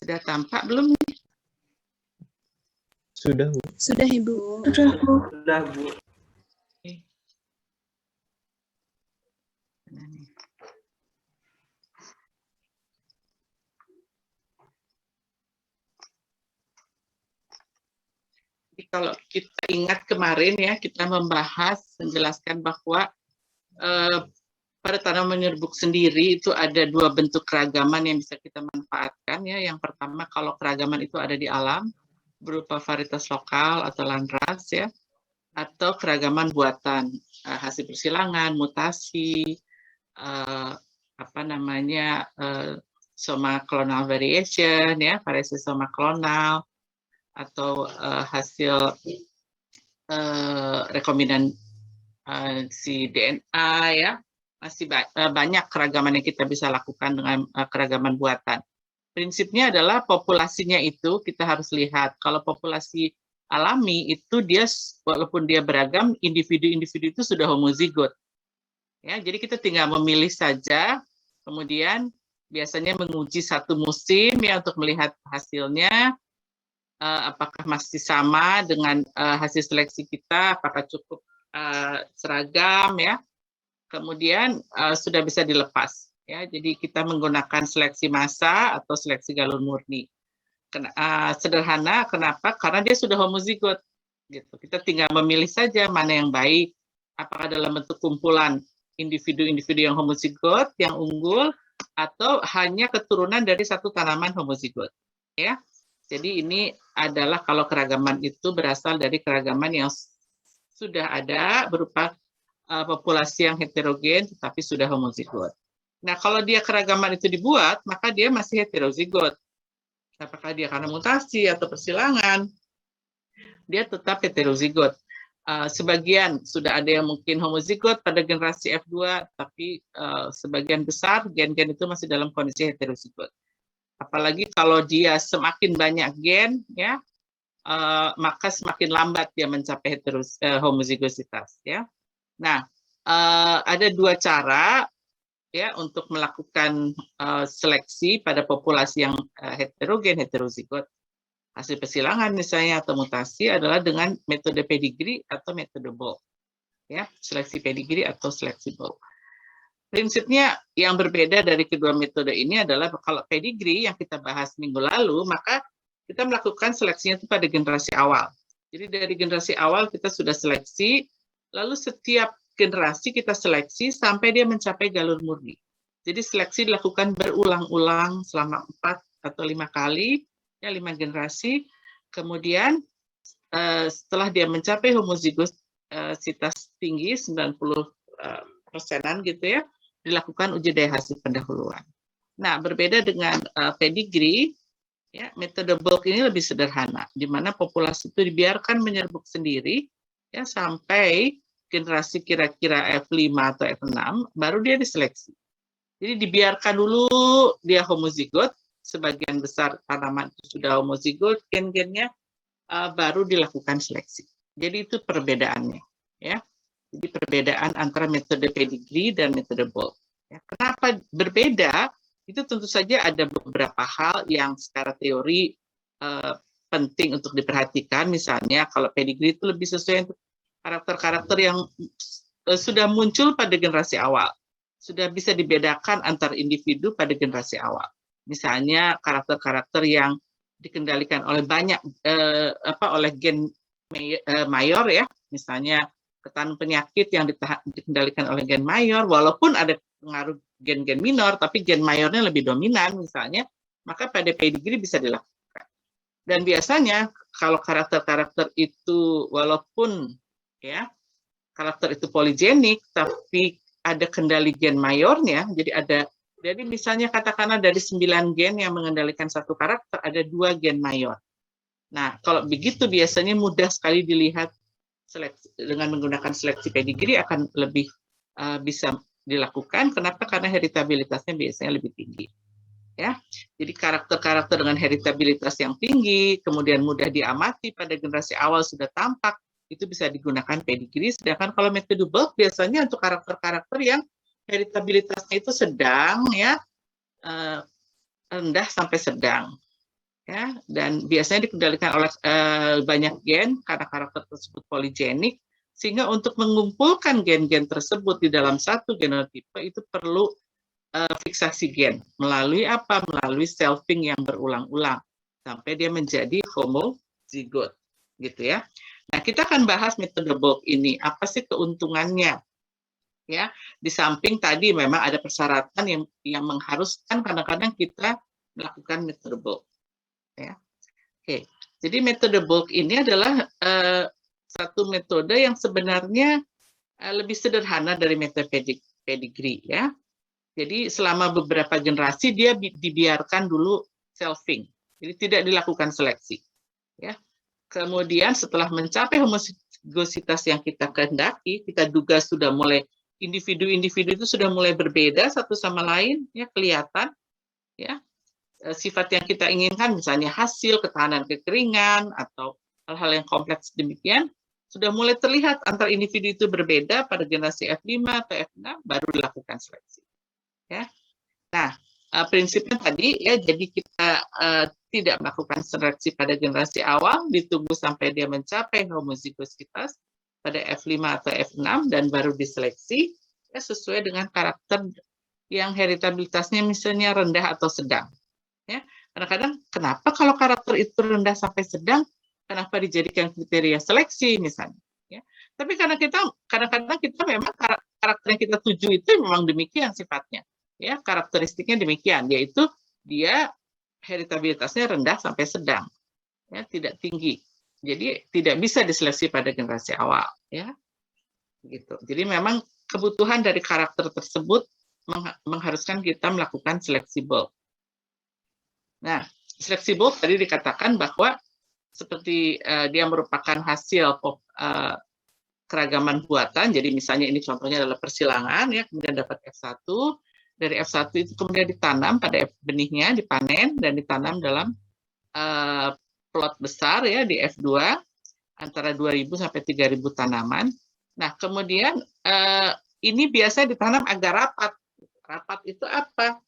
Sudah tampak belum? Sudah, Bu. Sudah, Ibu. Sudah, Bu. Jadi kalau kita ingat kemarin ya, kita menjelaskan bahwa pada tanaman menyerbuk sendiri itu ada dua bentuk keragaman yang bisa kita manfaatkan ya. Yang pertama kalau keragaman itu ada di alam berupa varietas lokal atau landrace ya, atau keragaman buatan hasil persilangan, mutasi, soma clonal variation ya, variasi soma clonal, atau hasil rekombinasi DNA ya, masih banyak keragaman yang kita bisa lakukan dengan keragaman buatan. Prinsipnya adalah populasinya itu kita harus lihat. Kalau populasi alami itu dia walaupun dia beragam, individu-individu itu sudah homozigot. Ya, jadi kita tinggal memilih saja, kemudian biasanya menguji satu musim ya untuk melihat hasilnya. Apakah masih sama dengan hasil seleksi kita, apakah cukup seragam ya, kemudian sudah bisa dilepas ya. Jadi kita menggunakan seleksi massa atau seleksi galur murni. Sederhana, kenapa? Karena dia sudah homozigot gitu. Kita tinggal memilih saja mana yang baik, apakah dalam bentuk kumpulan individu-individu yang homozigot yang unggul atau hanya keturunan dari satu tanaman homozigot ya. Jadi ini adalah kalau keragaman itu berasal dari keragaman yang sudah ada berupa populasi yang heterogen tetapi sudah homozigot. Nah, kalau dia keragaman itu dibuat, maka dia masih heterozigot. Apakah dia karena mutasi atau persilangan, dia tetap heterozigot. Sebagian sudah ada yang mungkin homozigot pada generasi F2, tapi sebagian besar gen-gen itu masih dalam kondisi heterozigot. Apalagi kalau dia semakin banyak gen, ya, maka semakin lambat dia mencapai homozigositas. Ya. Nah, ada dua cara ya untuk melakukan seleksi pada populasi yang heterogen, heterozigot. Hasil persilangan misalnya atau mutasi adalah dengan metode pedigree atau metode Boll. Ya, seleksi pedigree atau seleksi Boll. Prinsipnya yang berbeda dari kedua metode ini adalah kalau pedigree yang kita bahas minggu lalu, maka kita melakukan seleksinya itu pada generasi awal. Jadi dari generasi awal kita sudah seleksi, lalu setiap generasi kita seleksi sampai dia mencapai galur murni. Jadi seleksi dilakukan berulang-ulang selama 4 atau 5 kali, ya 5 generasi. Kemudian setelah dia mencapai homozigositas tinggi 90%-an gitu ya, dilakukan uji daya hasil pendahuluan. Nah, berbeda dengan pedigree, ya, metode bulk ini lebih sederhana, di mana populasi itu dibiarkan menyerbuk sendiri, ya, sampai generasi kira-kira F5 atau F6, baru dia diseleksi. Jadi dibiarkan dulu dia homozigot, sebagian besar tanaman itu sudah homozigot, gen-gennya, baru dilakukan seleksi. Jadi itu perbedaannya, ya. Jadi perbedaan antara metode pedigree dan metode Boll. Ya, kenapa berbeda? Itu tentu saja ada beberapa hal yang secara teori penting untuk diperhatikan. Misalnya kalau pedigree itu lebih sesuai untuk karakter-karakter yang sudah muncul pada generasi awal. Sudah bisa dibedakan antar individu pada generasi awal. Misalnya karakter-karakter yang dikendalikan oleh banyak oleh gen mayor ya, misalnya ketahanan penyakit yang dikendalikan oleh gen mayor, walaupun ada pengaruh gen-gen minor, tapi gen mayornya lebih dominan misalnya, maka pada pedigree bisa dilakukan. Dan biasanya kalau karakter-karakter itu walaupun ya karakter itu poligenik, tapi ada kendali gen mayornya, jadi misalnya katakanlah dari 9 gen yang mengendalikan satu karakter, ada 2 gen mayor. Nah, kalau begitu biasanya mudah sekali dilihat dengan menggunakan seleksi pedigree akan lebih bisa dilakukan. Kenapa? Karena heritabilitasnya biasanya lebih tinggi. Ya, jadi karakter-karakter dengan heritabilitas yang tinggi, kemudian mudah diamati pada generasi awal sudah tampak, itu bisa digunakan pedigree. Sedangkan kalau metode bulk biasanya untuk karakter-karakter yang heritabilitasnya itu sedang, ya rendah sampai sedang. ya, dan biasanya dikendalikan oleh banyak gen karena karakter tersebut poligenik, sehingga untuk mengumpulkan gen-gen tersebut di dalam satu genotipe itu perlu fiksasi gen melalui apa? Melalui selfing yang berulang-ulang sampai dia menjadi homozigot, gitu ya. Nah, kita akan bahas metode bulk ini. Apa sih keuntungannya? Ya, di samping tadi memang ada persyaratan yang mengharuskan kadang-kadang kita melakukan metode bulk. Ya. Oke, jadi metode bulk ini adalah satu metode yang sebenarnya lebih sederhana dari metode pedigree, ya. Jadi selama beberapa generasi dia dibiarkan dulu selfing, jadi tidak dilakukan seleksi. Ya. Kemudian setelah mencapai homozigositas yang kita kehendaki, kita duga sudah mulai individu-individu itu sudah mulai berbeda satu sama lain, ya kelihatan, ya sifat yang kita inginkan, misalnya hasil, ketahanan kekeringan atau hal-hal yang kompleks demikian, sudah mulai terlihat antar individu itu berbeda pada generasi F5 atau F6 baru dilakukan seleksi. Ya. Nah, prinsipnya tadi ya, jadi kita tidak melakukan seleksi pada generasi awal, ditunggu sampai dia mencapai homozigositas pada F5 atau F6 dan baru diseleksi ya, sesuai dengan karakter yang heritabilitasnya misalnya rendah atau sedang. Ya, kadang-kadang kenapa kalau karakter itu rendah sampai sedang, kenapa dijadikan kriteria seleksi misalnya? Ya, tapi karena kadang-kadang kita memang karakter yang kita tuju itu memang demikian sifatnya. Ya, karakteristiknya demikian, yaitu dia heritabilitasnya rendah sampai sedang, ya, tidak tinggi. Jadi tidak bisa diseleksi pada generasi awal, ya. Gitu. Jadi memang kebutuhan dari karakter tersebut mengharuskan kita melakukan seleksi bulk. Nah, seleksi bulk tadi dikatakan bahwa seperti dia merupakan hasil keragaman buatan. Jadi misalnya ini contohnya adalah persilangan, ya, kemudian dapat F1. Dari F1 itu kemudian ditanam pada benihnya, dipanen dan ditanam dalam plot besar ya di F2 antara 2.000 sampai 3.000 tanaman. Nah, kemudian ini biasa ditanam agak rapat. Rapat itu apa?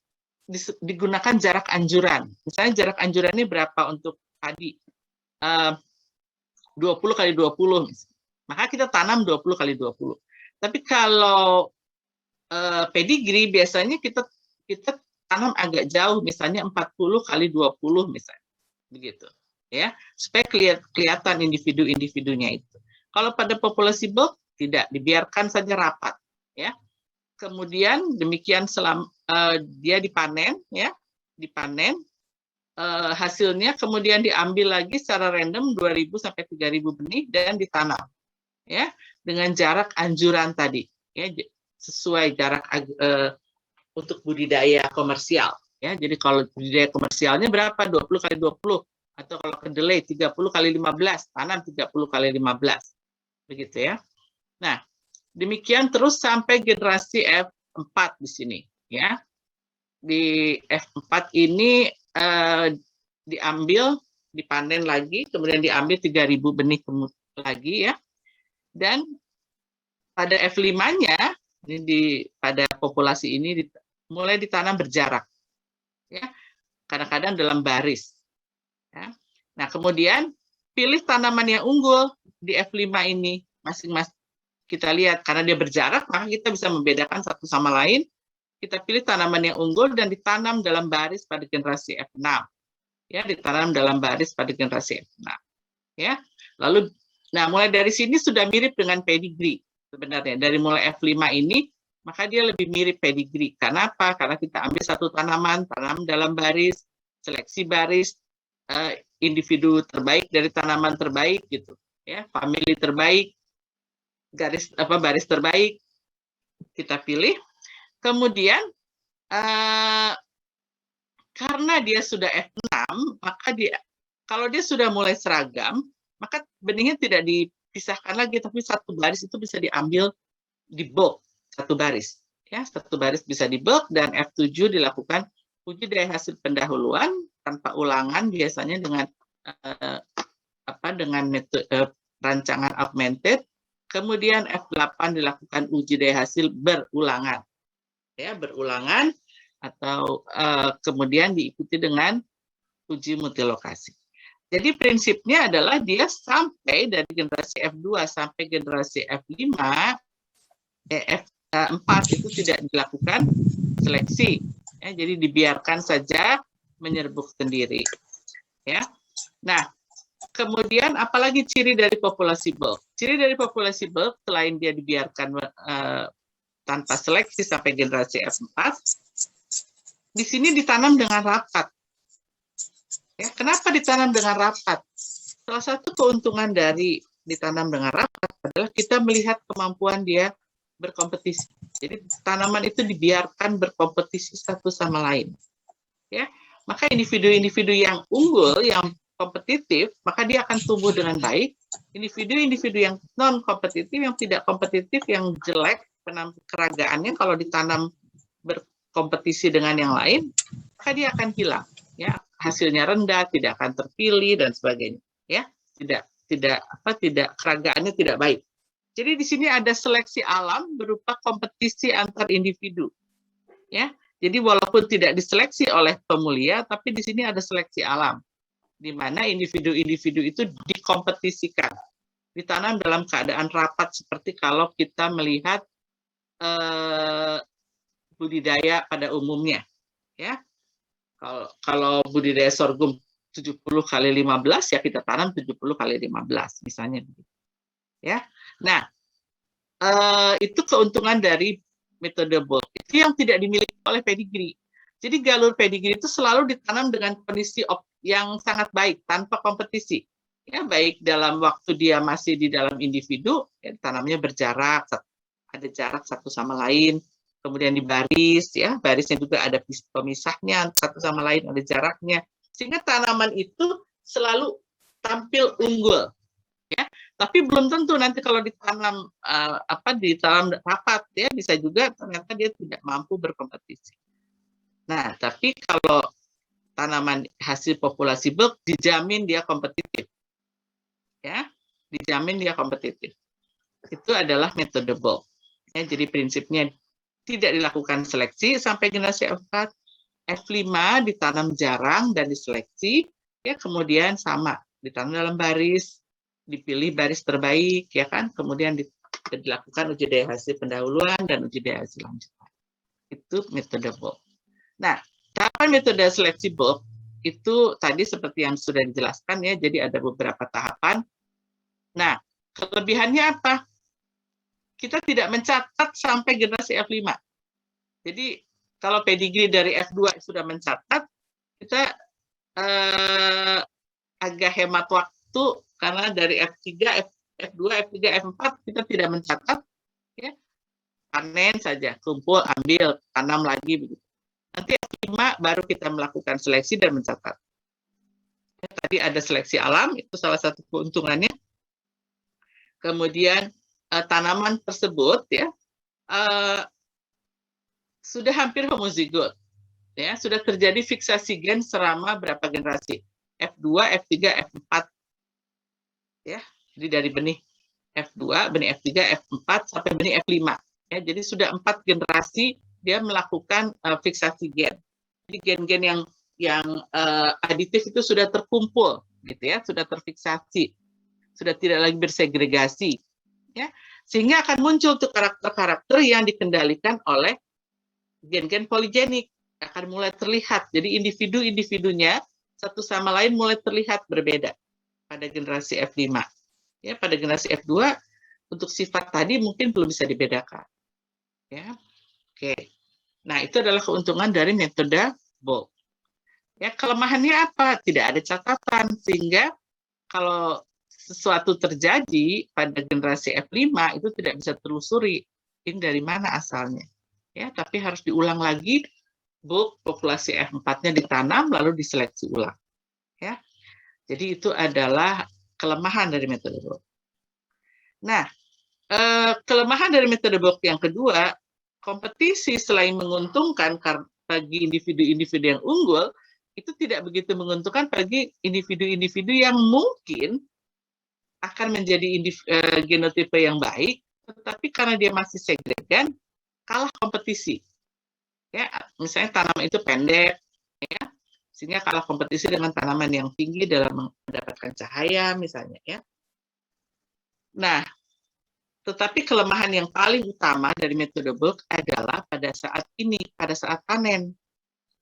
Digunakan jarak anjuran. Misalnya jarak anjurannya berapa untuk padi? 20 kali 20. Maka kita tanam 20 kali 20. Tapi kalau pedigree biasanya kita tanam agak jauh, misalnya 40 kali 20 misalnya. Begitu. Ya, supaya kelihatan individu-individunya itu. Kalau pada populasi bulk tidak, dibiarkan saja rapat, ya. Kemudian demikian dia dipanen, ya, dipanen, hasilnya kemudian diambil lagi secara random 2.000 sampai 3.000 benih dan ditanam, ya, dengan jarak anjuran tadi, ya, sesuai jarak untuk budidaya komersial, ya. Jadi kalau budidaya komersialnya berapa? 20 kali 20, atau kalau kedelai 30 kali 15, tanam 30 kali 15, begitu ya. Nah, demikian terus sampai generasi F4 di sini, ya. Di F4 ini diambil, dipanen lagi, kemudian diambil 3.000 benih lagi, ya. Dan pada F5-nya pada populasi ini mulai ditanam berjarak, ya. Kadang-kadang dalam baris. Ya. Nah, kemudian pilih tanaman yang unggul di F5 ini masing-masing. Kita lihat, karena dia berjarak, maka kita bisa membedakan satu sama lain. Kita pilih tanaman yang unggul dan ditanam dalam baris pada generasi F6. Ya, ditanam dalam baris pada generasi F6. Ya. Lalu, nah mulai dari sini sudah mirip dengan pedigree sebenarnya. Dari mulai F5 ini, maka dia lebih mirip pedigree. Karena apa? Karena kita ambil satu tanaman, tanam dalam baris, seleksi baris, individu terbaik dari tanaman terbaik, gitu. Ya, famili terbaik, baris terbaik kita pilih. Kemudian karena dia sudah F6, maka kalau dia sudah mulai seragam, maka benihnya tidak dipisahkan lagi, tapi satu baris itu bisa diambil di bulk, satu baris, ya, satu baris bisa di bulk. Dan F7 dilakukan uji daya hasil pendahuluan tanpa ulangan, biasanya dengan dengan metode rancangan augmented. Kemudian F8 dilakukan uji daya hasil berulangan, ya, berulangan, atau kemudian diikuti dengan uji multilokasi. Jadi prinsipnya adalah dia sampai dari generasi F2 sampai generasi F5, F4 itu tidak dilakukan seleksi. Ya, jadi dibiarkan saja menyerbuk sendiri. Ya. Nah, kemudian apalagi ciri dari populasi bulk? Ciri dari populasi bulk selain dia dibiarkan tanpa seleksi sampai generasi F4, di sini ditanam dengan rapat. Ya, kenapa ditanam dengan rapat? Salah satu keuntungan dari ditanam dengan rapat adalah kita melihat kemampuan dia berkompetisi. Jadi tanaman itu dibiarkan berkompetisi satu sama lain. Ya, maka individu-individu yang unggul, yang kompetitif, maka dia akan tumbuh dengan baik. Individu-individu yang non kompetitif, yang tidak kompetitif, yang jelek keragaannya, kalau ditanam berkompetisi dengan yang lain, maka dia akan hilang. Ya, hasilnya rendah, tidak akan terpilih dan sebagainya. Ya, tidak keragaannya tidak baik. Jadi di sini ada seleksi alam berupa kompetisi antar individu. Ya, jadi walaupun tidak diseleksi oleh pemulia, tapi di sini ada seleksi alam, di mana individu-individu itu dikompetisikan, ditanam dalam keadaan rapat seperti kalau kita melihat budidaya pada umumnya. Ya, kalau budidaya sorghum 70 kali 15, ya kita tanam 70 kali 15, misalnya. Ya, nah itu keuntungan dari metode bulk. Itu yang tidak dimiliki oleh pedigree. Jadi galur pedigree itu selalu ditanam dengan kondisi yang sangat baik, tanpa kompetisi. Ya, baik dalam waktu dia masih di dalam individu, ya, tanamnya berjarak, ada jarak satu sama lain, kemudian di baris, ya, barisnya juga ada pemisahnya, satu sama lain ada jaraknya, sehingga tanaman itu selalu tampil unggul. Ya, tapi belum tentu nanti kalau ditanam ditanam rapat, ya, bisa juga ternyata dia tidak mampu berkompetisi. Nah, tapi kalau tanaman hasil populasi bulk dijamin dia kompetitif. Ya, dijamin dia kompetitif. Itu adalah metode bulk. Ya, jadi prinsipnya tidak dilakukan seleksi sampai generasi F4, F5 ditanam jarang dan diseleksi, ya, kemudian sama ditanam dalam baris, dipilih baris terbaik, ya kan, kemudian dilakukan uji daya hasil pendahuluan dan uji daya hasil lanjutan. Itu metode bulk. Nah, tahapan metode seleksi bulk itu tadi seperti yang sudah dijelaskan, ya, jadi ada beberapa tahapan. Nah, kelebihannya apa? Kita tidak mencatat sampai generasi F5. Jadi kalau pedigree dari F2 sudah mencatat, kita agak hemat waktu, karena dari F3, F2, F3, F4 kita tidak mencatat, ya, panen saja, kumpul, ambil, tanam lagi, begitu. Nanti F5 baru kita melakukan seleksi dan mencatat. Ya, tadi ada seleksi alam, itu salah satu keuntungannya. Kemudian tanaman tersebut, ya, sudah hampir homozigot, ya, sudah terjadi fiksasi gen selama berapa generasi? F2, F3, F4. Ya, jadi dari benih F2, benih F3, F4 sampai benih F5. Ya, jadi sudah 4 generasi dia melakukan fiksasi gen. Jadi gen-gen yang aditif itu sudah terkumpul, gitu ya, sudah terfiksasi, sudah tidak lagi bersegregasi, ya, sehingga akan muncul tuh karakter-karakter yang dikendalikan oleh gen-gen poligenik, akan mulai terlihat. Jadi individu-individunya satu sama lain mulai terlihat berbeda pada generasi F5. Ya, pada generasi F2 untuk sifat tadi mungkin belum bisa dibedakan. Ya. Oke. Nah, itu adalah keuntungan dari metode bulk. Ya, kelemahannya apa? Tidak ada catatan, sehingga kalau sesuatu terjadi pada generasi F5 itu tidak bisa telusuri ini dari mana asalnya. Ya, tapi harus diulang lagi, bulk populasi F4-nya ditanam lalu diseleksi ulang. Ya. Jadi itu adalah kelemahan dari metode bulk. Nah, kelemahan dari metode bulk yang kedua, kompetisi selain menguntungkan bagi individu-individu yang unggul, itu tidak begitu menguntungkan bagi individu-individu yang mungkin akan menjadi genotipe yang baik, tetapi karena dia masih segregan, kalah kompetisi. Ya, misalnya tanaman itu pendek, ya, sehingga kalah kompetisi dengan tanaman yang tinggi dalam mendapatkan cahaya misalnya ya. Nah, tetapi kelemahan yang paling utama dari metode bulk adalah pada saat ini, pada saat panen.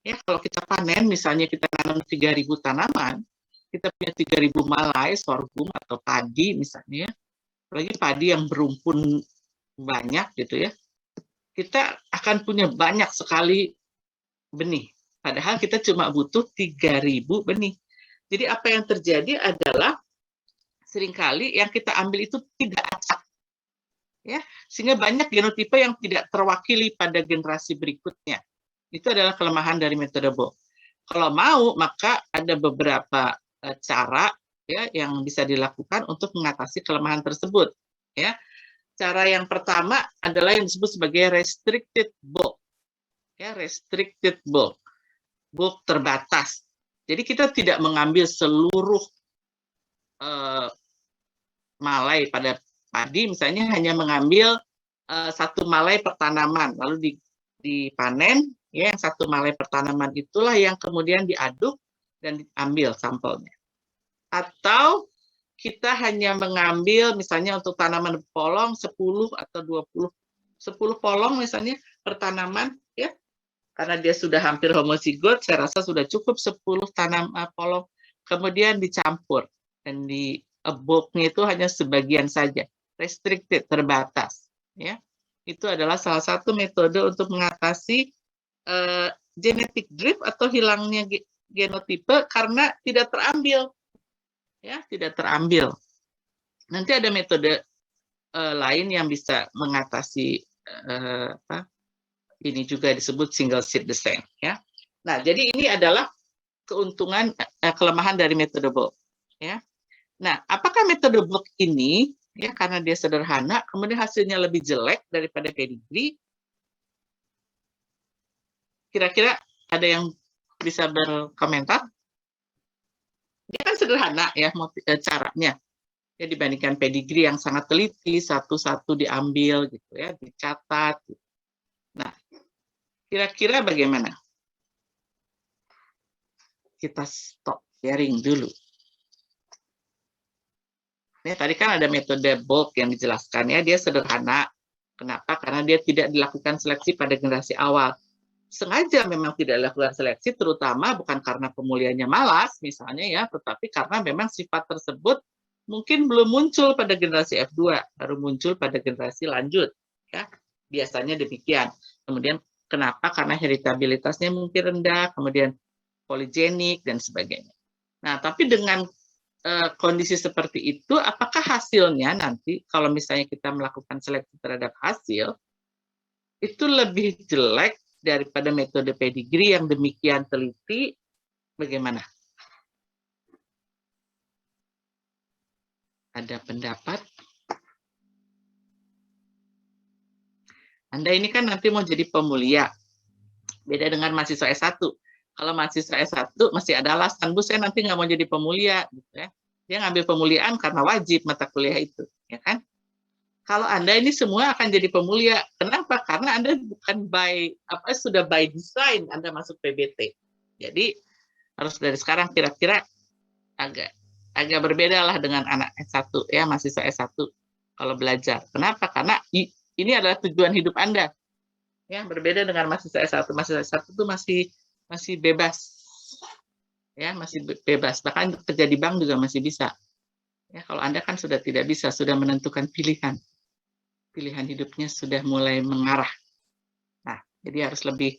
Ya, kalau kita panen, misalnya kita tanam 3.000 tanaman, kita punya 3.000 malai, sorghum atau padi misalnya, apalagi padi yang berumpun banyak gitu ya, kita akan punya banyak sekali benih. Padahal kita cuma butuh 3.000 benih. Jadi apa yang terjadi adalah seringkali yang kita ambil itu tidak acak. Ya, sehingga banyak genotipe yang tidak terwakili pada generasi berikutnya. Itu adalah kelemahan dari metode bulk. Kalau mau, maka ada beberapa cara ya yang bisa dilakukan untuk mengatasi kelemahan tersebut. Ya, cara yang pertama adalah yang disebut sebagai restricted bulk. Ya, restricted bulk, bulk terbatas. Jadi kita tidak mengambil seluruh malai pada padi, misalnya hanya mengambil satu malai per tanaman, lalu dipanen. Ya, yang satu malai per tanaman itulah yang kemudian diaduk dan diambil sampelnya. Atau kita hanya mengambil misalnya untuk tanaman polong 10 atau 20, 10 polong misalnya per tanaman ya. Karena dia sudah hampir homozigot, saya rasa sudah cukup 10 polong, kemudian dicampur dan di bulknya itu hanya sebagian saja, restricted, terbatas ya. Itu adalah salah satu metode untuk mengatasi genetic drift atau hilangnya genotipe karena tidak terambil. Ya, tidak terambil. Nanti ada metode lain yang bisa mengatasi ini juga disebut single seed descent ya. Nah, jadi ini adalah keuntungan kelemahan dari metode bulk ya. Nah, apakah metode bulk ini ya karena dia sederhana kemudian hasilnya lebih jelek daripada pedigree? Kira-kira ada yang bisa berkomentar? Dia kan sederhana ya caranya. Ya dibandingkan pedigree yang sangat teliti, satu-satu diambil gitu ya, dicatat. Nah, kira-kira bagaimana? Kita stop sharing dulu. Ya, tadi kan ada metode bulk yang dijelaskan ya, dia sederhana. Kenapa? Karena dia tidak dilakukan seleksi pada generasi awal. Sengaja memang tidak dilakukan seleksi, terutama bukan karena pemulihannya malas misalnya ya, tetapi karena memang sifat tersebut mungkin belum muncul pada generasi F2, baru muncul pada generasi lanjut. Ya, biasanya demikian. Kemudian kenapa? Karena heritabilitasnya mungkin rendah, kemudian poligenik dan sebagainya. Nah, tapi dengan kondisi seperti itu, apakah hasilnya nanti kalau misalnya kita melakukan seleksi terhadap hasil itu lebih jelek daripada metode pedigree yang demikian teliti? Bagaimana? Ada pendapat? Anda ini kan nanti mau jadi pemulia. Beda dengan mahasiswa S1. Kalau mahasiswa S1 masih ada alasan, Bu, saya nanti nggak mau jadi pemulia. Gitu ya. Dia ngambil pemuliaan karena wajib mata kuliah itu. Ya kan? Kalau Anda ini semua akan jadi pemulia. Kenapa? Karena Anda bukan sudah by design Anda masuk PBT. Jadi harus dari sekarang kira-kira agak berbeda lah dengan anak S1 ya, mahasiswa S1 kalau belajar. Kenapa? Karena ini adalah tujuan hidup Anda. Ya, berbeda dengan mahasiswa S1. Mahasiswa S1 itu masih bebas. Ya, masih bebas. Bahkan kerja di bank juga masih bisa. Ya, kalau Anda kan sudah tidak bisa, sudah menentukan pilihan. Pilihan hidupnya sudah mulai mengarah. Nah, jadi harus lebih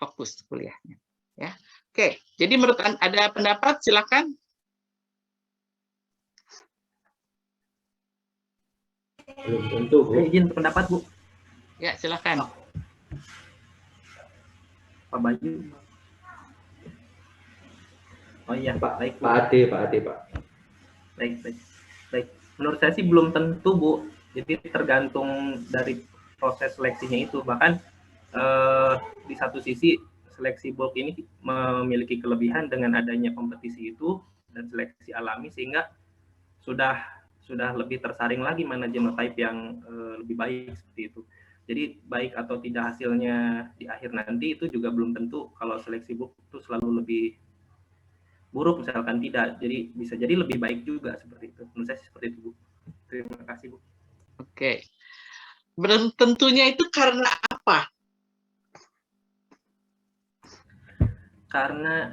fokus kuliahnya. Ya. Oke, jadi menurut Anda ada pendapat, silakan. Belum tentu, Bu. Izin pendapat, Bu. Ya, silakan. Pak Bayu. Oh iya, Pak, baik, Bu. Pak Ade, Pak. Baik. Menurut saya sih belum tentu, Bu. Jadi tergantung dari proses seleksinya itu. Bahkan di satu sisi seleksi bulk ini memiliki kelebihan dengan adanya kompetisi itu dan seleksi alami sehingga sudah lebih tersaring lagi mana genotype yang lebih baik seperti itu. Jadi baik atau tidak hasilnya di akhir nanti itu juga belum tentu. Kalau seleksi bulk itu selalu lebih buruk misalkan tidak. Jadi bisa jadi lebih baik juga seperti itu. Menurut saya seperti itu, Bu. Terima kasih, Bu. Oke. Belum tentunya itu karena apa? Karena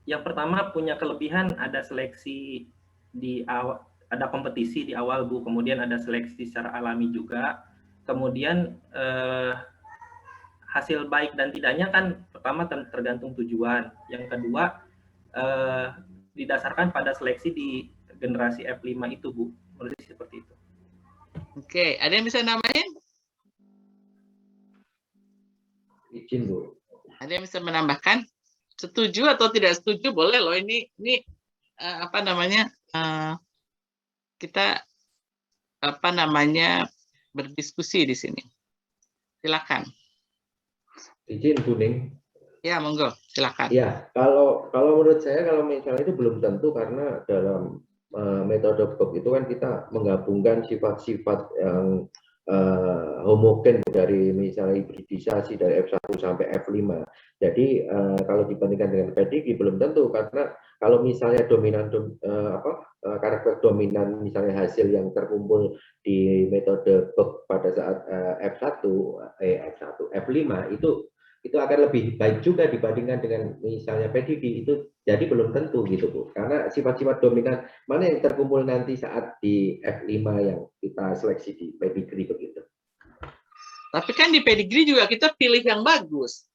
yang pertama punya kelebihan ada seleksi di awal, ada kompetisi di awal, Bu. Kemudian ada seleksi secara alami juga. Kemudian hasil baik dan tidaknya kan pertama tergantung tujuan. Yang kedua didasarkan pada seleksi di generasi F5 itu, Bu. Menurut saya seperti itu. Oke, ada yang bisa namain? Izin, Bu. Ada yang bisa menambahkan? Setuju atau tidak setuju boleh loh. Ini apa namanya? Kita apa namanya berdiskusi di sini. Silakan. Izin, Kuning. Ya, monggo, silakan. Ya, kalau menurut saya kalau misalnya itu belum tentu, karena dalam metode Bob itu kan kita menggabungkan sifat-sifat yang homogen dari misalnya hibridisasi dari F1 sampai F5. Jadi kalau dibandingkan dengan pedigree belum tentu, karena kalau misalnya dominan karakter dominan misalnya hasil yang terkumpul di metode Bob pada saat F5 itu akan lebih baik juga dibandingkan dengan misalnya pedigree itu. Jadi belum tentu gitu, Bu, karena sifat-sifat dominan mana yang terkumpul nanti saat di F5 yang kita seleksi di pedigree begitu. Tapi kan di pedigree juga kita pilih yang bagus.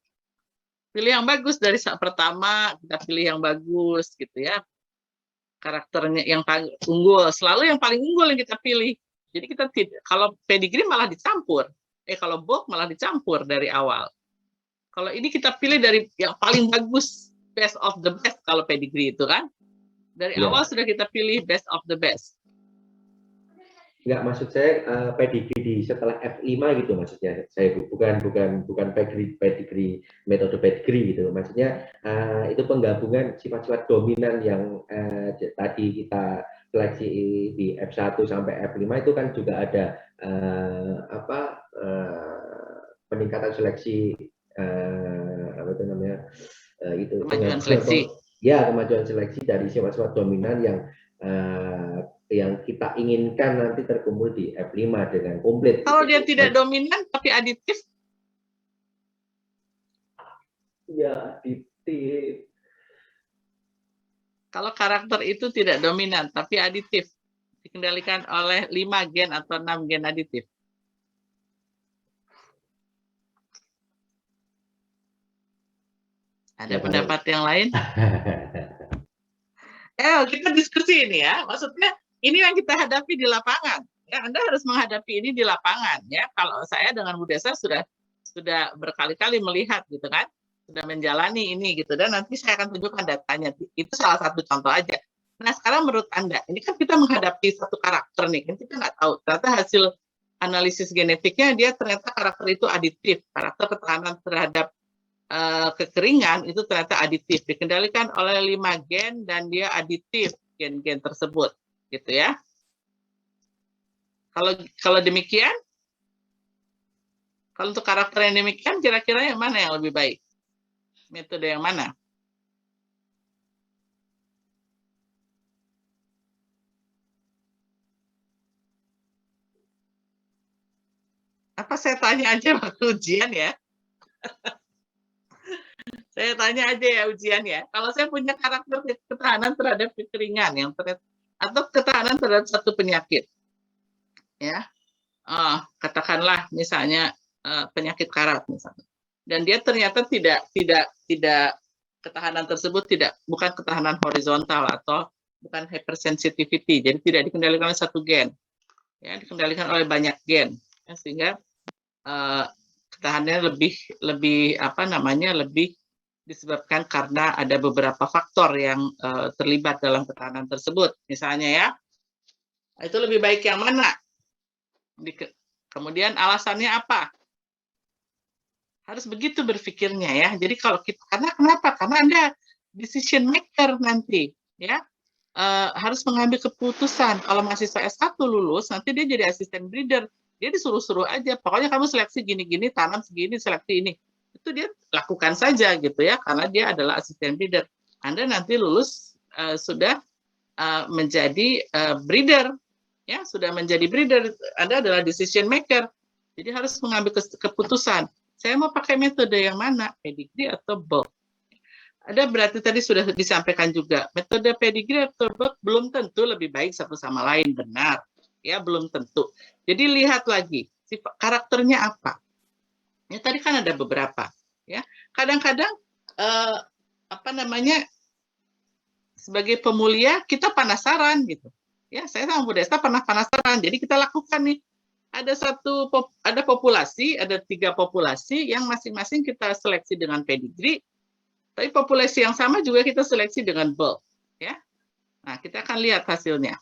Pilih yang bagus dari saat pertama, kita pilih yang bagus gitu ya. Karakternya yang paling unggul, selalu yang paling unggul yang kita pilih. Jadi kita tidak, kalau pedigree malah dicampur. Kalau Bob malah dicampur dari awal. Kalau ini kita pilih dari yang paling bagus, best of the best kalau pedigree itu kan. Dari awal sudah kita pilih best of the best. Enggak, maksud saya pedigree di setelah F5 gitu maksudnya. Saya bukan pedigree metode pedigree gitu. Maksudnya itu penggabungan sifat-sifat dominan yang tadi kita seleksi di F1 sampai F5 itu kan juga ada peningkatan seleksi apa itu namanya kemajuan seleksi. Ya, kemajuan seleksi dari sifat-sifat dominan yang kita inginkan nanti terkumpul di F5 dengan komplit. Kalau dia tidak dominan tapi aditif? Ya, aditif. Kalau karakter itu tidak dominan tapi aditif, dikendalikan oleh 5 gen atau 6 gen aditif. Ada pendapat yang lain? Kita diskusi ini ya. Maksudnya ini yang kita hadapi di lapangan. Ya, Anda harus menghadapi ini di lapangan ya. Kalau saya dengan Bu Desa sudah berkali-kali melihat gitu kan, sudah menjalani ini gitu, dan nanti saya akan tunjukkan datanya. Itu salah satu contoh aja. Nah sekarang menurut Anda, ini kan kita menghadapi satu karakter nih, kan kita nggak tahu ternyata hasil analisis genetiknya dia ternyata karakter itu aditif, karakter ketahanan terhadap kekeringan itu ternyata aditif, dikendalikan oleh 5 gen dan dia aditif gen-gen tersebut, gitu ya. Kalau demikian, kalau untuk karakter yang demikian, kira-kira yang mana yang lebih baik? Metode yang mana? Apa saya tanya aja waktu ujian ya? Saya tanya aja ya ujian ya. Kalau saya punya karakter ketahanan terhadap kekeringan yang atau ketahanan terhadap satu penyakit, ya, katakanlah misalnya penyakit karat misalnya, dan dia ternyata tidak ketahanan tersebut bukan ketahanan horizontal atau bukan hypersensitivity, jadi tidak dikendalikan oleh satu gen, ya, dikendalikan oleh banyak gen, ya, sehingga ketahanannya lebih disebabkan karena ada beberapa faktor yang terlibat dalam ketahanan tersebut. Misalnya ya, itu lebih baik yang mana? Kemudian alasannya apa? Harus begitu berpikirnya ya. Jadi kalau kita, kenapa? Karena Anda decision maker nanti, ya. Harus mengambil keputusan. Kalau mahasiswa S1 lulus, nanti dia jadi asisten breeder. Dia disuruh-suruh aja. Pokoknya kamu seleksi gini-gini, tanam segini, seleksi ini. itu dia lakukan saja gitu ya, karena dia adalah asisten breeder. Anda nanti lulus sudah menjadi breeder, ya sudah menjadi breeder. Anda adalah decision maker, jadi harus mengambil keputusan. Saya mau pakai metode yang mana, pedigree atau bulk? Ada berarti tadi sudah disampaikan juga, metode pedigree atau bulk belum tentu lebih baik satu sama lain, benar. Ya, belum tentu. Jadi lihat lagi, karakternya apa. Ya, tadi kan ada beberapa. Ya, kadang-kadang sebagai pemulia kita penasaran gitu. Ya, saya sama Bu Desta pernah penasaran. Jadi kita lakukan nih. Ada populasi, ada 3 populasi yang masing-masing kita seleksi dengan pedigree. Tapi populasi yang sama juga kita seleksi dengan bulk, ya. Nah, kita akan lihat hasilnya.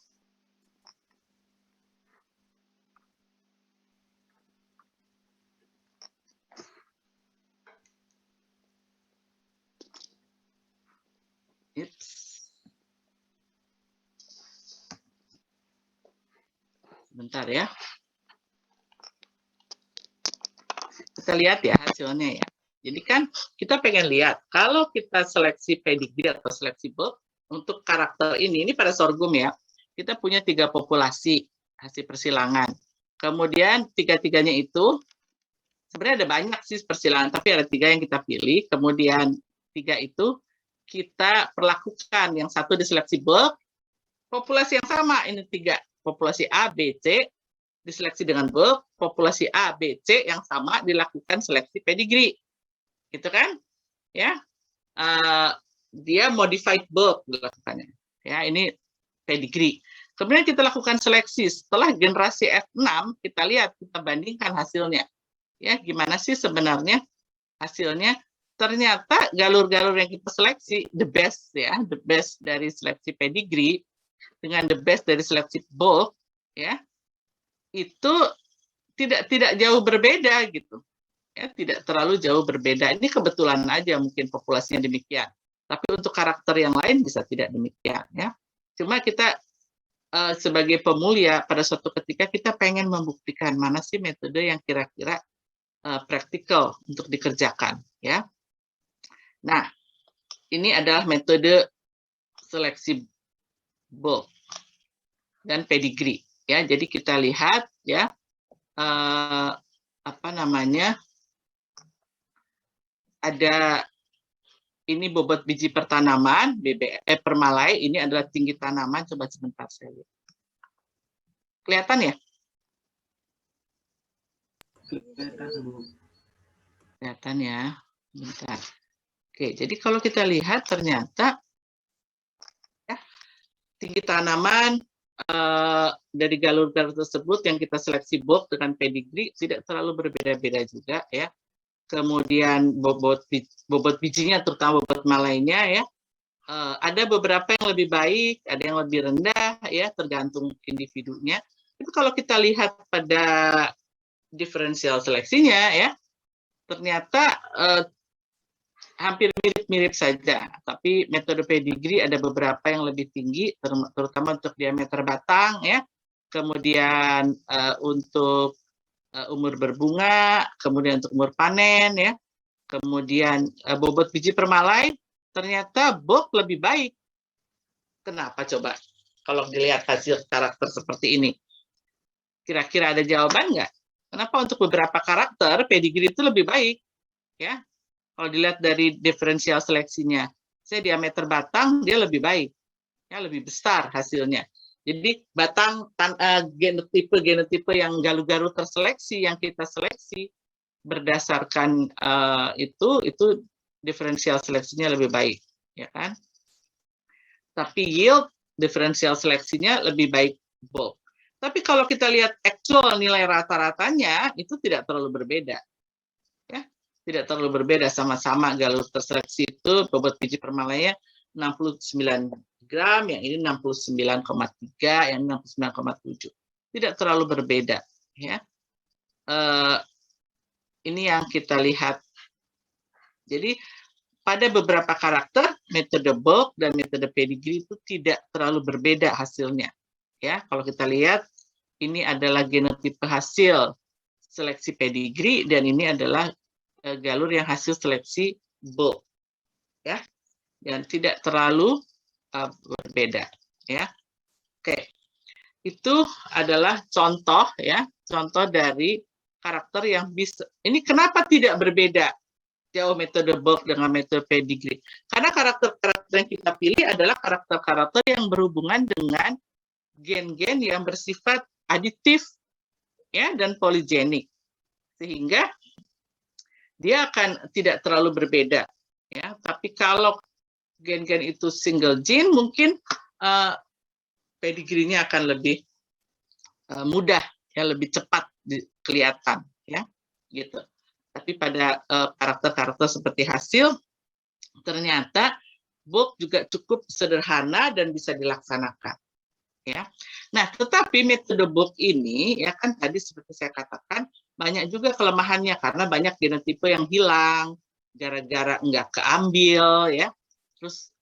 Bentar ya. Kita lihat ya hasilnya ya. Jadi kan kita pengen lihat, kalau kita seleksi pedigree atau seleksi bulk, untuk karakter ini pada sorghum ya, kita punya 3 populasi hasil persilangan. Kemudian 3-3-nya itu, sebenarnya ada banyak sih persilangan, tapi ada 3 yang kita pilih. Kemudian 3 itu kita perlakukan, yang satu diseleksi bulk, populasi yang sama, ini 3, populasi A, B, C, diseleksi dengan bulk, populasi A, B, C yang sama dilakukan seleksi pedigree. Gitu kan? Ya. Dia modified bulk dilakukannya. Ya, ini pedigree. Kemudian kita lakukan seleksi. Setelah generasi F6, kita lihat, kita bandingkan hasilnya. Ya, gimana sih sebenarnya hasilnya? Ternyata galur-galur yang kita seleksi the best ya, the best dari seleksi pedigree dengan the best dari seleksi bulk ya. Itu tidak jauh berbeda gitu. Ya, tidak terlalu jauh berbeda. Ini kebetulan aja mungkin populasinya demikian. Tapi untuk karakter yang lain bisa tidak demikian ya. Cuma kita sebagai pemulia pada suatu ketika kita pengen membuktikan mana sih metode yang kira-kira praktikal untuk dikerjakan ya. Nah, ini adalah metode seleksi bulk dan pedigree ya. Jadi kita lihat ya ada ini bobot biji pertanaman, permalai, ini adalah tinggi tanaman. Coba sebentar saya lihat. Kelihatan ya? Kelihatan ya. Bentar. Oke, jadi kalau kita lihat ternyata ya, tinggi tanaman dari galur-galur tersebut yang kita seleksi bulk dengan pedigree tidak terlalu berbeda-beda juga ya. Kemudian bobot bijinya, terutama bobot malainya ya, ada beberapa yang lebih baik, ada yang lebih rendah ya, tergantung individunya. Tapi kalau kita lihat pada diferensial seleksinya ya, ternyata hampir mirip-mirip saja. Tapi metode pedigree ada beberapa yang lebih tinggi, terutama untuk diameter batang ya, kemudian untuk umur berbunga, kemudian untuk umur panen ya, kemudian bobot biji permalai, ternyata bulk lebih baik. Kenapa coba? Kalau dilihat hasil karakter seperti ini, kira-kira ada jawaban nggak? Kenapa untuk beberapa karakter pedigree itu lebih baik? Ya, kalau dilihat dari diferensial seleksinya, saya diameter batang dia lebih baik, ya lebih besar hasilnya. Jadi batang genotipe yang galu-galu terseleksi yang kita seleksi berdasarkan itu diferensial seleksinya lebih baik, ya kan? Tapi yield diferensial seleksinya lebih baik bulk. Tapi kalau kita lihat actual nilai rata-ratanya itu tidak terlalu berbeda, ya tidak terlalu berbeda, sama-sama galur terseleksi itu bobot biji permalainya 69 gram, yang ini 69,3, yang 69,7. Tidak terlalu berbeda ya. Ini yang kita lihat. Jadi pada beberapa karakter metode bulk dan metode pedigree itu tidak terlalu berbeda hasilnya. Ya, kalau kita lihat ini adalah genotipe hasil seleksi pedigree dan ini adalah galur yang hasil seleksi bulk, ya, dan tidak terlalu berbeda, ya. Oke, itu adalah contoh, ya, contoh dari karakter yang bisa. Ini kenapa tidak berbeda jauh metode bulk dengan metode pedigree? Karena karakter-karakter yang kita pilih adalah karakter-karakter yang berhubungan dengan gen-gen yang bersifat aditif, ya, dan poligenik, sehingga dia akan tidak terlalu berbeda, ya. Tapi kalau gen-gen itu single gene, mungkin pedigree-nya akan lebih mudah, ya, lebih cepat kelihatan, ya, gitu. Tapi pada karakter-karakter seperti hasil, ternyata bulk juga cukup sederhana dan bisa dilaksanakan, ya. Nah, tetapi metode bulk ini, ya kan, tadi seperti saya katakan, banyak juga kelemahannya karena banyak genotipe yang hilang gara-gara nggak keambil, ya. Terus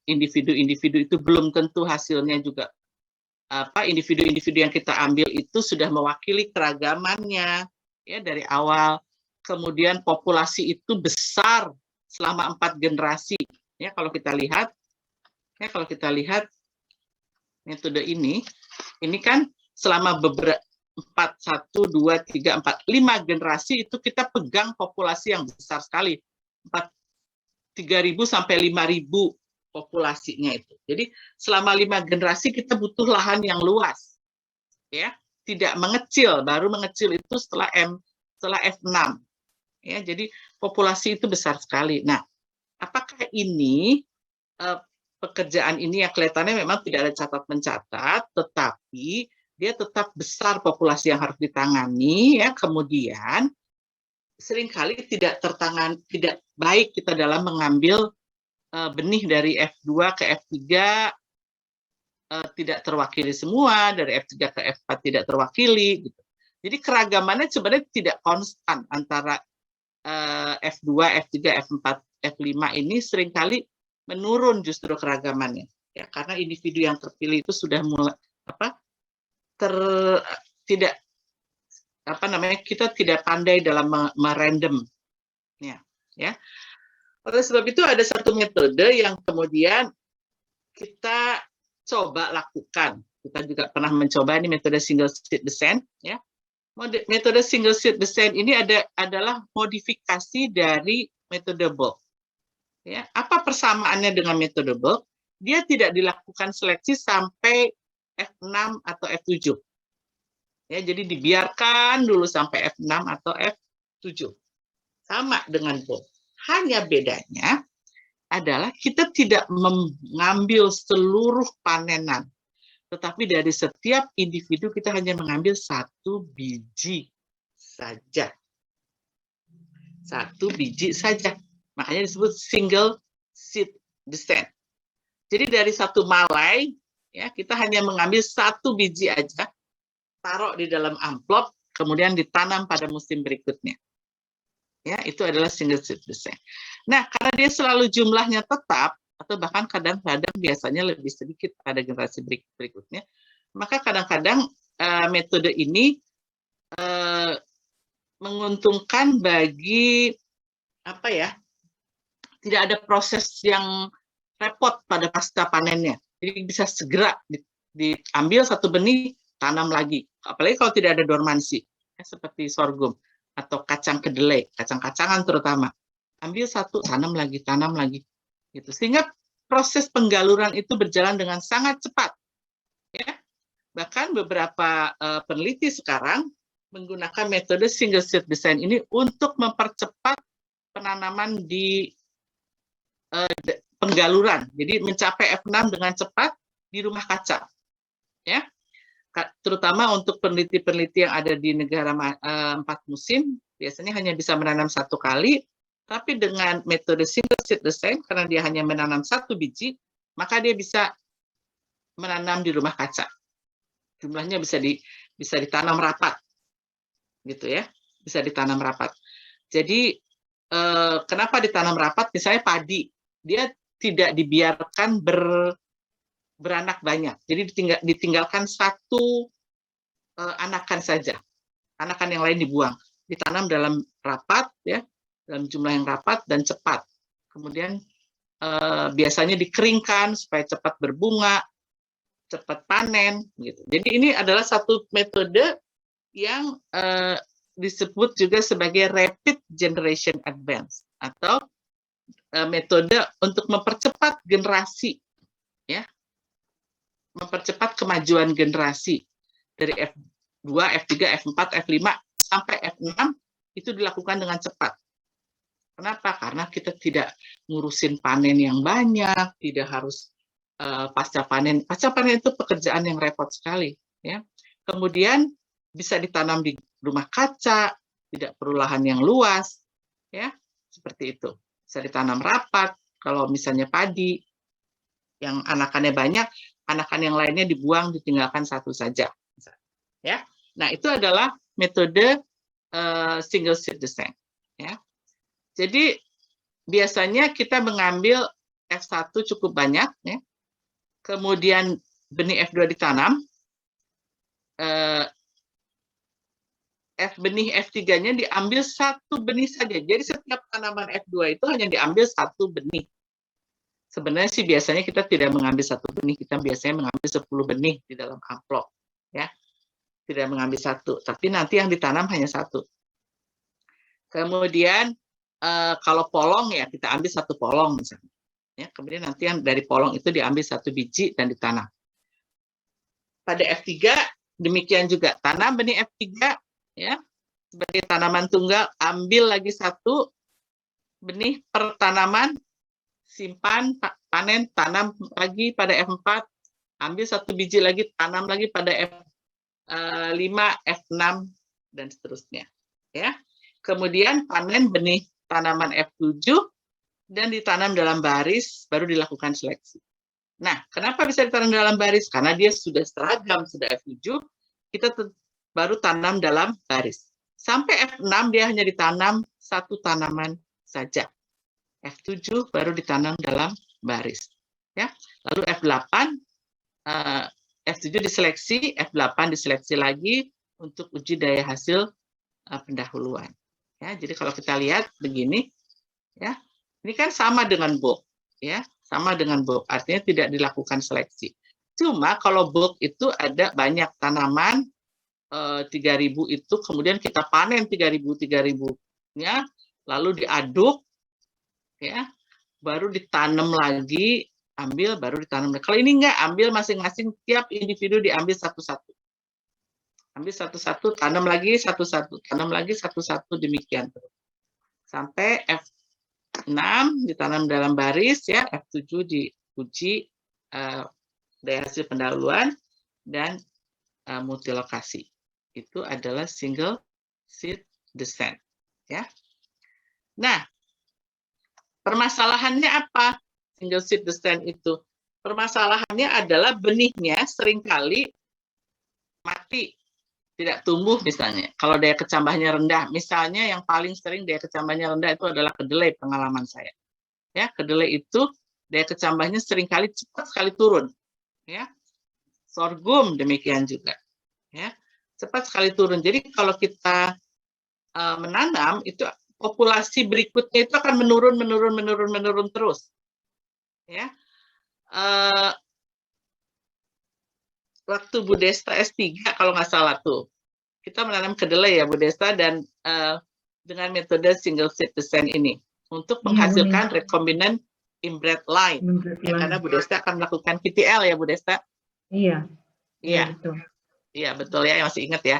individu-individu itu belum tentu hasilnya juga individu-individu yang kita ambil itu sudah mewakili keragamannya, ya, dari awal. Kemudian populasi itu besar selama 4 generasi, ya. Kalau kita lihat, ya, kalau kita lihat metode ini kan selama beberapa 1, 2, 3, 4, 5 generasi itu kita pegang populasi yang besar sekali, 3.000 sampai 5.000 populasinya itu. Jadi selama 5 generasi kita butuh lahan yang luas, ya, tidak mengecil, baru mengecil itu setelah F6, ya. Jadi populasi itu besar sekali. Nah, apakah ini pekerjaan ini yang kelihatannya memang tidak ada catat mencatat, tetapi dia tetap besar populasi yang harus ditangani, ya. Kemudian seringkali tidak baik kita dalam mengambil benih dari F2 ke F3 tidak terwakili semua, dari F3 ke F4 tidak terwakili, gitu. Jadi keragamannya sebenarnya tidak konstan antara F2, F3, F4, F5 ini seringkali menurun justru keragamannya, ya, karena individu yang terpilih itu sudah mulai kita tidak pandai dalam merandom, ya. Oleh sebab itu ada satu metode yang kemudian kita coba lakukan. Kita juga pernah mencoba, ini metode single seed descent, ya. Metode single seed descent ini adalah modifikasi dari metode bulk, ya. Apa persamaannya dengan metode bulk? Dia tidak dilakukan seleksi sampai F6 atau F7. Ya, jadi dibiarkan dulu sampai F6 atau F7. Sama dengan bulk. Hanya bedanya adalah kita tidak mengambil seluruh panenan, tetapi dari setiap individu kita hanya mengambil 1 biji saja. 1 biji saja. Makanya disebut single seed descent. Jadi dari 1 malai, ya, kita hanya mengambil 1 biji aja, taruh di dalam amplop, kemudian ditanam pada musim berikutnya. Ya, itu adalah single seed descent. Nah, karena dia selalu jumlahnya tetap, atau bahkan kadang-kadang biasanya lebih sedikit pada generasi berikutnya, maka kadang-kadang metode ini menguntungkan bagi tidak ada proses yang repot pada pasca panennya. Jadi bisa segera diambil 1 benih, tanam lagi. Apalagi kalau tidak ada dormansi, ya, seperti sorghum atau kacang kedelai, kacang-kacangan terutama. Ambil 1, tanam lagi, gitu. Sehingga proses penggaluran itu berjalan dengan sangat cepat, ya. Bahkan beberapa peneliti sekarang menggunakan metode single seed descent ini untuk mempercepat penanaman di penggaluran. Jadi mencapai F6 dengan cepat di rumah kaca, ya. Terutama untuk peneliti-peneliti yang ada di negara 4 musim, biasanya hanya bisa menanam 1 kali, tapi dengan metode single seed descent, karena dia hanya menanam 1 biji, maka dia bisa menanam di rumah kaca. Jumlahnya bisa ditanam rapat, gitu, ya, bisa ditanam rapat. Jadi kenapa ditanam rapat? Misalnya padi, dia tidak dibiarkan beranak banyak. Jadi ditinggalkan 1 anakan saja. Anakan yang lain dibuang. Ditanam dalam rapat, ya. dalam jumlah yang rapat dan cepat. Kemudian biasanya dikeringkan supaya cepat berbunga, cepat panen gitu. Jadi ini adalah satu metode yang disebut juga sebagai rapid generation advance atau metode untuk mempercepat generasi, ya, mempercepat kemajuan generasi dari F2, F3, F4, F5 sampai F6 itu dilakukan dengan cepat. Kenapa? Karena kita tidak ngurusin panen yang banyak, tidak harus pasca panen. Pasca panen itu pekerjaan yang repot sekali, ya. Kemudian bisa ditanam di rumah kaca, tidak perlu lahan yang luas, ya, seperti itu. Bisa ditanam rapat, kalau misalnya padi, yang anakannya banyak, anakan yang lainnya dibuang, ditinggalkan satu saja. Ya, nah itu adalah metode single seed design. Ya, jadi biasanya kita mengambil F1 cukup banyak, ya. Kemudian benih F2 ditanam, benih F3-nya diambil satu benih saja. Jadi setiap tanaman F2 itu hanya diambil satu benih. Sebenarnya sih biasanya kita tidak mengambil satu benih, kita biasanya mengambil 10 benih di dalam amplop, ya. Tidak mengambil satu, tapi nanti yang ditanam hanya satu. Kemudian kalau polong ya kita ambil satu polong misalnya. Ya, kemudian nanti yang dari polong itu diambil satu biji dan ditanam. Pada F3 demikian juga, tanam benih F3 ya sebagai tanaman tunggal, ambil lagi satu benih per tanaman, simpan, panen, tanam lagi pada F4, ambil satu biji lagi, tanam lagi pada F5, F6 dan seterusnya. Ya. Kemudian panen benih tanaman F7 dan ditanam dalam baris, baru dilakukan seleksi. Nah, kenapa bisa ditanam dalam baris? Karena dia sudah seragam, sudah F7, kita baru tanam dalam baris. Sampai F6 dia hanya ditanam satu tanaman saja. F7 baru ditanam dalam baris. Ya. Lalu F8, F7 diseleksi, F8 diseleksi lagi untuk uji daya hasil pendahuluan. Ya, jadi kalau kita lihat begini, ya. Ini kan sama dengan bulk, ya, sama dengan bulk. Artinya tidak dilakukan seleksi. Cuma kalau bulk itu ada banyak tanaman 3.000 itu, kemudian kita panen 3.000-nya, lalu diaduk, ya, baru ditanam lagi, ambil, baru ditanam lagi. Kalau ini enggak, ambil masing-masing, tiap individu diambil satu-satu. Ambil satu-satu, tanam lagi satu-satu, tanam lagi satu-satu, demikian terus. Sampai F6 ditanam dalam baris, ya, F7 diuji daya hasil pendahuluan dan multilokasi. Itu adalah single seed descent, ya. Nah, permasalahannya apa? Single seed descent itu. Permasalahannya adalah benihnya seringkali mati, tidak tumbuh misalnya. Kalau daya kecambahnya rendah, misalnya yang paling sering daya kecambahnya rendah itu adalah kedelai, pengalaman saya. Ya, kedelai itu daya kecambahnya seringkali cepat sekali turun. Ya, sorghum demikian juga. Ya, cepat sekali turun. Jadi kalau kita menanam itu populasi berikutnya itu akan menurun terus. Ya, waktu Bu Desta S3 kalau nggak salah tuh, kita menanam kedelai ya Bu Desta, dan dengan metode single seed descent ini untuk menghasilkan recombinant inbred line. Ya, karena Bu Desta akan melakukan PTL ya Bu Desta. Iya. Iya. Betul. Iya betul ya, masih ingat ya.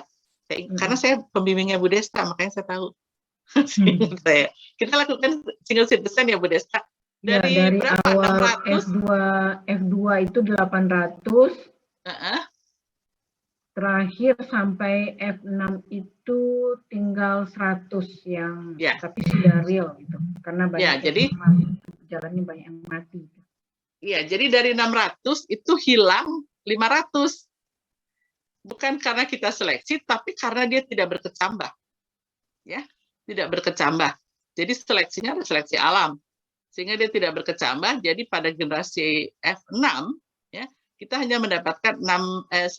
Karena saya pembimbingnya Bu Desta, makanya saya tahu. Saya. Kita lakukan single seed descent ya Bu Desta. Dari berapa? awal 600? F2 itu 800. Terakhir sampai F6 itu tinggal 100 yang tapi sudah real gitu. Karena banyak jalannya banyak yang mati. Iya, jadi dari 600 itu hilang 500. Bukan karena kita seleksi, tapi karena dia tidak berkecambah. Ya, tidak berkecambah. Jadi seleksinya adalah seleksi alam. Sehingga dia tidak berkecambah, jadi pada generasi F6 ya, kita hanya mendapatkan 100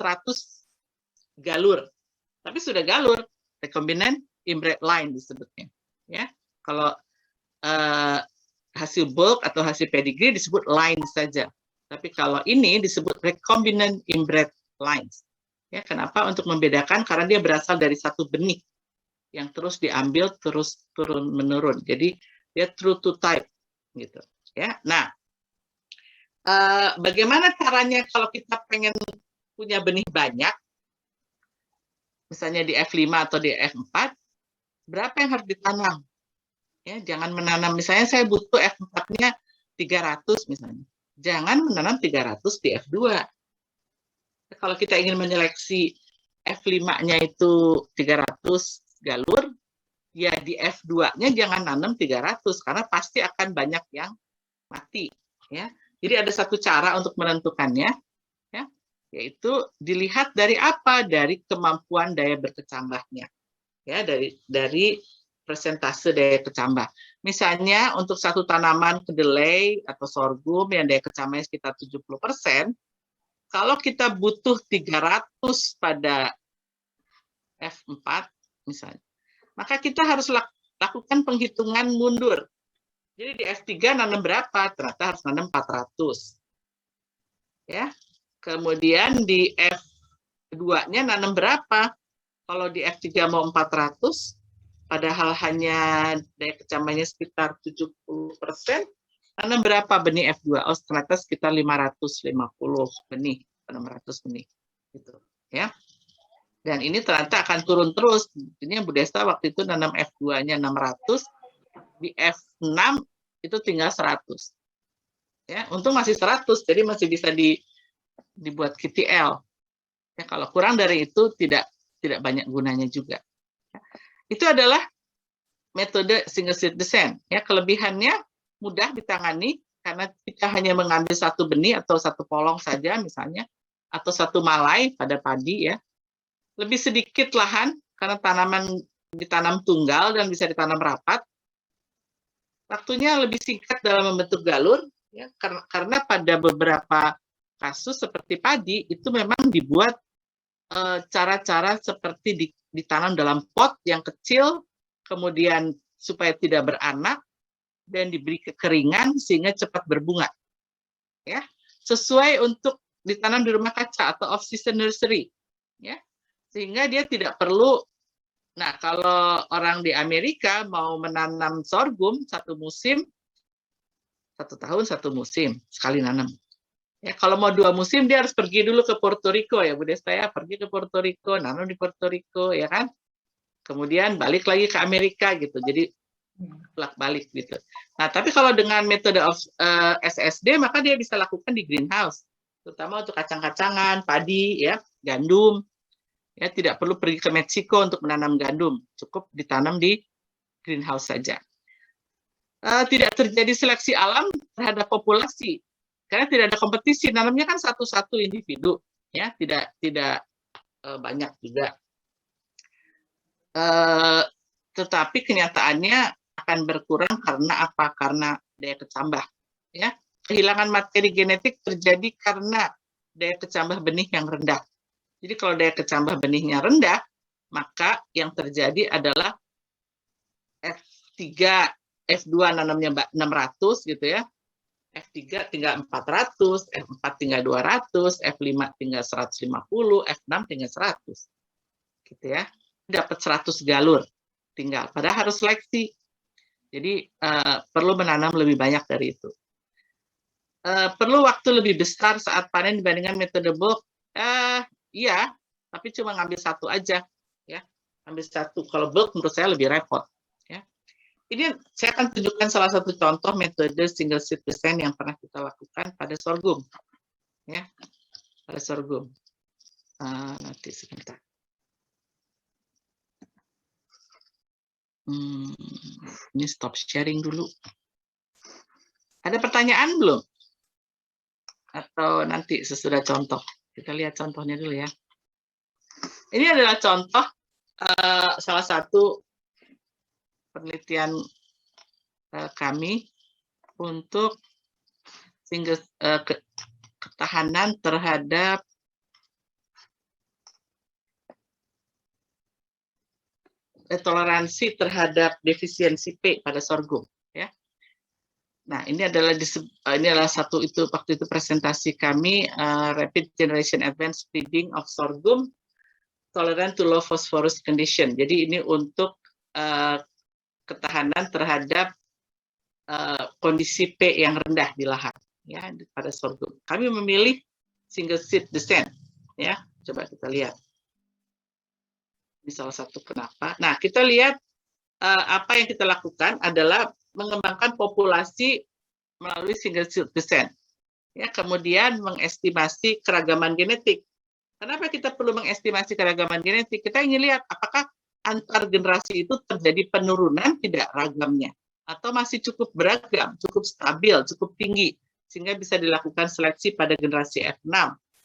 galur. Tapi sudah galur, recombinant inbred line disebutnya. Ya. Kalau hasil bulk atau hasil pedigree disebut line saja. Tapi kalau ini disebut recombinant inbred lines. Ya, kenapa? Untuk membedakan karena dia berasal dari satu benih yang terus diambil terus turun menurun. Jadi dia true to type gitu. Ya. Nah, bagaimana caranya kalau kita pengen punya benih banyak, misalnya di F5 atau di F4, berapa yang harus ditanam? Ya, jangan menanam, misalnya saya butuh F4-nya 300 misalnya. Jangan menanam 300 di F2. Kalau kita ingin menyeleksi F5-nya itu 300 galur, ya di F2-nya jangan nanam 300 karena pasti akan banyak yang mati, ya. Jadi ada satu cara untuk menentukannya, ya, yaitu dilihat dari apa? Dari kemampuan daya berkecambahnya. Ya, dari persentase daya kecambah. Misalnya untuk satu tanaman kedelai atau sorghum yang daya kecambahnya sekitar 70%, kalau kita butuh 300 pada F4 misalnya, maka kita harus lakukan penghitungan mundur. Jadi di F3 nanam berapa? Ternyata harus nanam 400. Ya. Kemudian di F2-nya nanam berapa? Kalau di F3 mau 400, padahal hanya daya kecambahnya sekitar 70%, nanam berapa benih F2? Oh, ternyata sekitar 550 benih, 600 benih. Gitu, ya. Dan ini ternyata akan turun terus. Ini Bu Desta waktu itu nanam F2-nya 600, di F6 itu tinggal 100. Ya, untung masih 100, jadi masih bisa dibuat QTL. Ya, kalau kurang dari itu tidak banyak gunanya juga. Itu adalah metode single seed descent. Ya, kelebihannya mudah ditangani karena kita hanya mengambil satu benih atau satu polong saja misalnya, atau satu malai pada padi, ya. Lebih sedikit lahan karena tanaman ditanam tunggal dan bisa ditanam rapat. Waktunya lebih singkat dalam membentuk galur, ya, karena pada beberapa kasus seperti padi itu memang dibuat cara-cara seperti ditanam dalam pot yang kecil, kemudian supaya tidak beranak dan diberi kekeringan sehingga cepat berbunga. Ya, sesuai untuk ditanam di rumah kaca atau off-season nursery. Ya. Sehingga dia tidak perlu, nah kalau orang di Amerika mau menanam sorghum satu musim, 1 tahun 1 musim, sekali nanam. Ya, kalau mau 2 musim, dia harus pergi dulu ke Puerto Rico, ya Bu Desta, ya, pergi ke Puerto Rico, nanam di Puerto Rico, ya kan? Kemudian balik lagi ke Amerika, gitu. Jadi, balik gitu. Nah, tapi kalau dengan metode SSD, maka dia bisa lakukan di greenhouse, terutama untuk kacang-kacangan, padi, ya, gandum. Ya, tidak perlu pergi ke Meksiko untuk menanam gandum, cukup ditanam di greenhouse saja. Tidak terjadi seleksi alam terhadap populasi, karena tidak ada kompetisi. Nanamnya kan satu-satu individu, ya, tidak banyak juga. Tetapi kenyataannya akan berkurang karena apa? Karena daya kecambah. Ya, kehilangan materi genetik terjadi karena daya kecambah benih yang rendah. Jadi kalau daya kecambah benihnya rendah, maka yang terjadi adalah F3, F2 nanamnya 600 gitu ya. F3 tinggal 400, F4 tinggal 200, F5 tinggal 150, F6 tinggal 100. Gitu ya. Dapat 100 galur tinggal. Padahal harus seleksi. Jadi perlu menanam lebih banyak dari itu. Perlu waktu lebih besar saat panen dibandingkan metode bulk. Iya, tapi cuma ngambil satu aja, ya. Ambil satu. Kalau bulk menurut saya lebih repot, ya. Ini saya akan tunjukkan salah satu contoh metode single seed descent yang pernah kita lakukan pada sorghum, ya. Pada sorghum. Nanti sebentar. Ini stop sharing dulu. Ada pertanyaan belum? Atau nanti sesudah contoh? Kita lihat contohnya dulu ya. Ini adalah contoh salah satu penelitian kami untuk ketahanan terhadap toleransi terhadap defisiensi P pada sorghum, ya. Nah, ini adalah satu itu waktu itu presentasi kami, Rapid Generation Advanced Breeding of Sorghum Tolerant to Low Phosphorus Condition. Jadi ini untuk ketahanan terhadap kondisi P yang rendah di lahan, ya, pada sorghum. Kami memilih single seed descent, ya. Coba kita lihat. Ini salah satu kenapa. Nah, kita lihat apa yang kita lakukan adalah mengembangkan populasi melalui single seed descent. Ya, kemudian mengestimasi keragaman genetik. Kenapa kita perlu mengestimasi keragaman genetik? Kita ingin lihat apakah antar generasi itu terjadi penurunan tidak ragamnya, atau masih cukup beragam, cukup stabil, cukup tinggi, sehingga bisa dilakukan seleksi pada generasi F6,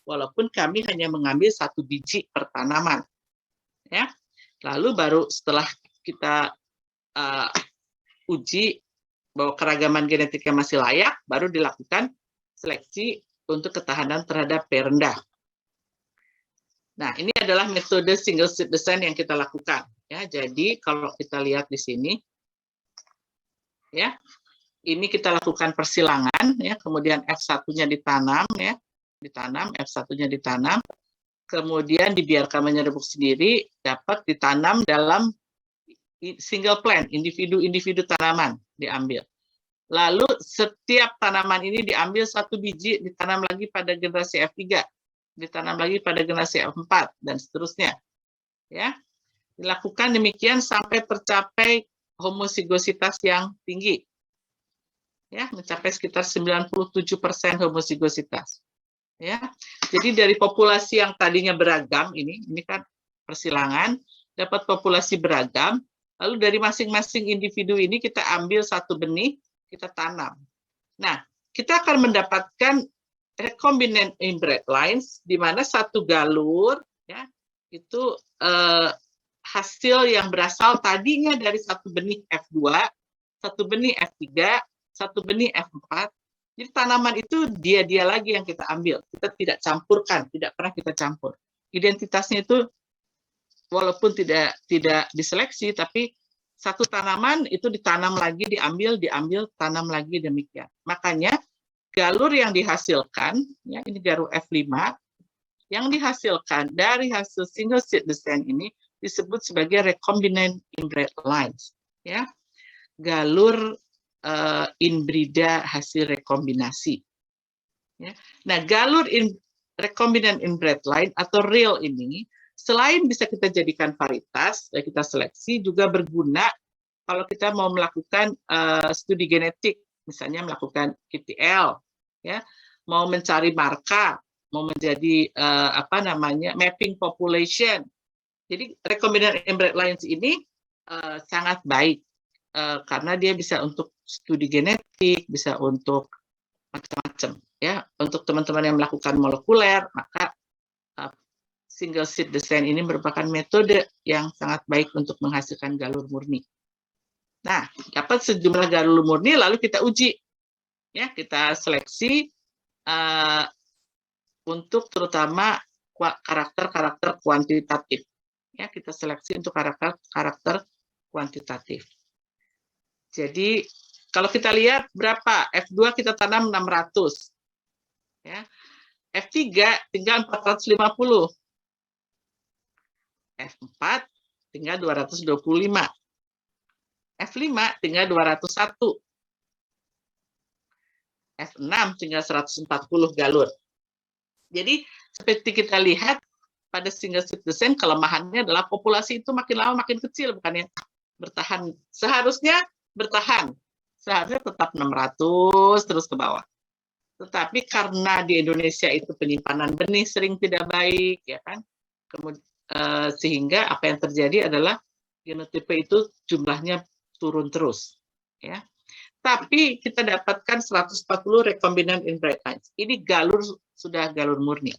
walaupun kami hanya mengambil 1 biji per tanaman. Ya. Lalu baru setelah kita uji bahwa keragaman genetiknya masih layak, baru dilakukan seleksi untuk ketahanan terhadap P rendah. Nah, ini adalah metode single seed descent yang kita lakukan. Ya, jadi kalau kita lihat di sini, ya, ini kita lakukan persilangan, ya, kemudian F1-nya ditanam, ya, ditanam, F1-nya ditanam, kemudian dibiarkan menyerbuk sendiri, dapat ditanam dalam single plant, individu-individu tanaman diambil. Lalu setiap tanaman ini diambil 1 biji, ditanam lagi pada generasi F3, ditanam lagi pada generasi F4, dan seterusnya. Ya, dilakukan demikian sampai tercapai homosigositas yang tinggi. Ya, mencapai sekitar 97% homosigositas. Ya, jadi dari populasi yang tadinya beragam ini kan persilangan, dapat populasi beragam. Lalu dari masing-masing individu ini kita ambil 1 benih, kita tanam. Nah, kita akan mendapatkan recombinant inbred lines, di mana 1 galur, ya, itu hasil yang berasal tadinya dari 1 benih F2, 1 benih F3, 1 benih F4. Jadi tanaman itu dia lagi yang kita ambil. Kita tidak campurkan, tidak pernah kita campur. Identitasnya itu walaupun tidak diseleksi, tapi 1 tanaman itu ditanam lagi, diambil, tanam lagi, demikian. Makanya galur yang dihasilkan, ya, ini galur F5, yang dihasilkan dari hasil single seed descent ini disebut sebagai recombinant inbred lines. Ya. Galur inbrida hasil rekombinasi. Ya. Nah, galur recombinant inbred line atau real ini, selain bisa kita jadikan varietas, ya, kita seleksi, juga berguna kalau kita mau melakukan studi genetik, misalnya melakukan QTL, ya, mau mencari marka, mau menjadi mapping population. Jadi recombinant inbred lines ini sangat baik karena dia bisa untuk studi genetik, bisa untuk macam-macam, ya. Untuk teman-teman yang melakukan molekuler, maka single seed descent ini merupakan metode yang sangat baik untuk menghasilkan galur murni. Nah, dapat sejumlah galur murni, lalu kita uji, ya, kita seleksi untuk terutama karakter-karakter kuantitatif. Ya, kita seleksi untuk karakter kuantitatif. Jadi kalau kita lihat berapa, F2 kita tanam 600, ya. F3 tinggal 450. F4 tinggal 225. F5 tinggal 201. F6 tinggal 140 galur. Jadi seperti kita lihat pada single seed descent, kelemahannya adalah populasi itu makin lama makin kecil, bukannya bertahan. Seharusnya bertahan. Seharusnya tetap 600 terus ke bawah. Tetapi karena di Indonesia itu penyimpanan benih sering tidak baik, ya kan? Kemudian sehingga apa yang terjadi adalah genotipe itu jumlahnya turun terus, ya. Tapi kita dapatkan 140 recombinant inbred lines. Ini galur, sudah galur murni.